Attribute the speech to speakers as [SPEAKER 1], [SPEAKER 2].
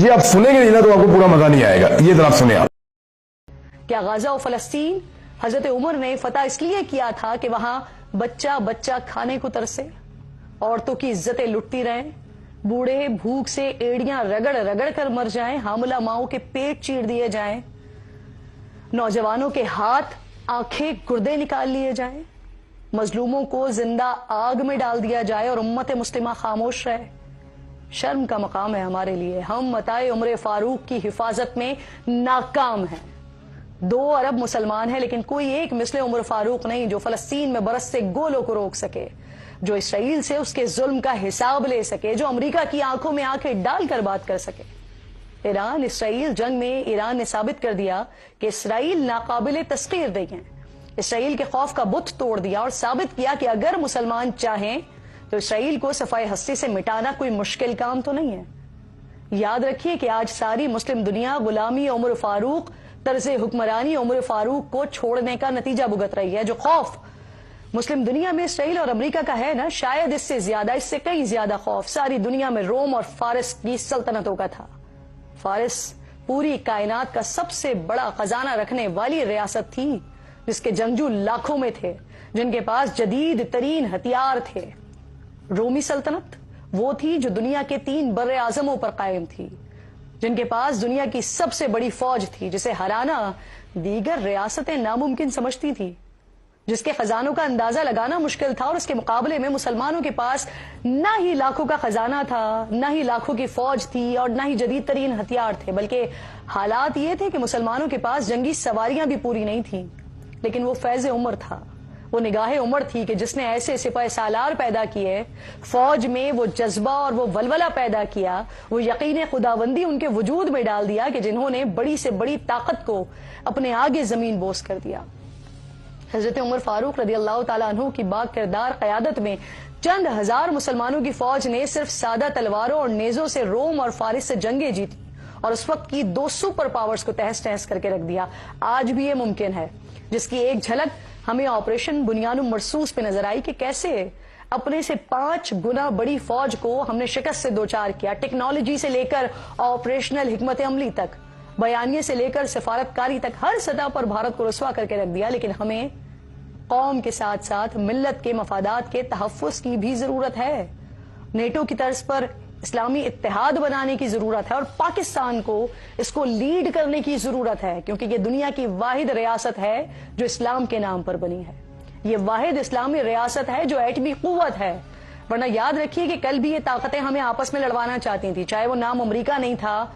[SPEAKER 1] जी आप सुनेंगे नहीं ना तो आपको पूरा मजा नहीं आएगा, ये जरा आप सुने आप।
[SPEAKER 2] क्या गाजा और फलस्तीन हजरत उमर ने फतह इसलिए किया था कि वहां बच्चा बच्चा खाने को तरसे, औरतों की इज्जतें लुटती रहें, बूढ़े भूख से एड़ियां रगड़ रगड़ कर मर जाएं, हामला माओं के पेट चीर दिए जाएं, नौजवानों के हाथ आंखें गुर्दे निकाल लिए जाएं, मजलूमों को जिंदा आग में डाल दिया जाए और उम्मत मुस्लिमा खामोश रहे। शर्म का मकाम है हमारे लिए, हम मताए उम्र फारूक की हिफाजत में नाकाम हैं। 2 अरब मुसलमान हैं लेकिन कोई एक मिसले उमर फारूक नहीं जो फलस्तीन में बरसते गोलों को रोक सके, जो इसराइल से उसके जुल्म का हिसाब ले सके, जो अमेरिका की आंखों में आंखें डालकर बात कर सके। ईरान इसराइल जंग में ईरान ने साबित कर दिया कि इसराइल नाकाबिले तस्खीर नहीं है। इसराइल के खौफ का बुत तोड़ दिया और साबित किया कि अगर मुसलमान चाहें तो इसराइल को सफाई हस्ती से मिटाना कोई मुश्किल काम तो नहीं है। याद रखिए कि आज सारी मुस्लिम दुनिया गुलामी उमर फारूक, तर्ज हुक्मरानी उमर फारूक को छोड़ने का नतीजा भुगत रही है। जो खौफ मुस्लिम दुनिया में इसराइल और अमेरिका का है ना, शायद इससे ज्यादा, इससे कहीं ज्यादा खौफ सारी दुनिया में रोम और फारिस की सल्तनतों का था। फारिस पूरी कायनात का सबसे बड़ा खजाना रखने वाली रियासत थी, जिसके जंगजू लाखों में थे, जिनके पास जदीद तरीन हथियार थे। रोमी सल्तनत वो थी जो दुनिया के 3 बर्रे आजमों पर कायम थी, जिनके पास दुनिया की सबसे बड़ी फौज थी, जिसे हराना दीगर रियासतें नामुमकिन समझती थी, जिसके खजानों का अंदाजा लगाना मुश्किल था। और इसके मुकाबले में मुसलमानों के पास ना ही लाखों का खजाना था, ना ही लाखों की फौज थी और ना ही जदीद तरीन हथियार थे, बल्कि हालात ये थे कि मुसलमानों के पास जंगी सवारियां भी पूरी नहीं थी। लेकिन वो फैज़ उमर था, वो निगाह उमर थी कि जिसने ऐसे सिपाही सालार पैदा किए, फौज में वो जज्बा और वो वलवला पैदा किया, वो यकीन खुदाबंदी उनके वजूद में डाल दिया कि जिन्होंने बड़ी से बड़ी ताकत को अपने आगे जमीन बोस कर दिया। हजरत उमर फारूक रदी अल्लाह ताला अन्हु की बाकिरदार क़यादत में चंद हजार मुसलमानों की फौज ने सिर्फ सादा तलवारों और नेजों से रोम और फारिस से जंगें जीती और उस वक्त की 2 सुपर पावर्स को तहस तहस करके रख दिया। आज भी ये मुमकिन है, जिसकी एक झलक हमें ऑपरेशन बुनियानुम मरसूस पे नजर आई कि कैसे अपने से 5 गुना बड़ी फौज को हमने शिकस्त से 2-4 किया। टेक्नोलॉजी से लेकर ऑपरेशनल हिकमत अमली तक, बयानिए से लेकर सिफारतकारी तक, हर सतह पर भारत को रुसवा करके रख दिया। लेकिन हमें कौम के साथ साथ मिल्लत के मफादात के तहफ़्फ़ुज़ की भी जरूरत है। नेटो की तर्ज पर इस्लामी इत्तेहाद बनाने की जरूरत है और पाकिस्तान को इसको लीड करने की जरूरत है, क्योंकि ये दुनिया की वाहिद रियासत है जो इस्लाम के नाम पर बनी है। ये वाहिद इस्लामी रियासत है जो एटमी कुव्वत है। वरना याद रखिए कि कल भी ये ताकतें हमें आपस में लड़वाना चाहती थी, चाहे वो नाम अमेरिका नहीं था,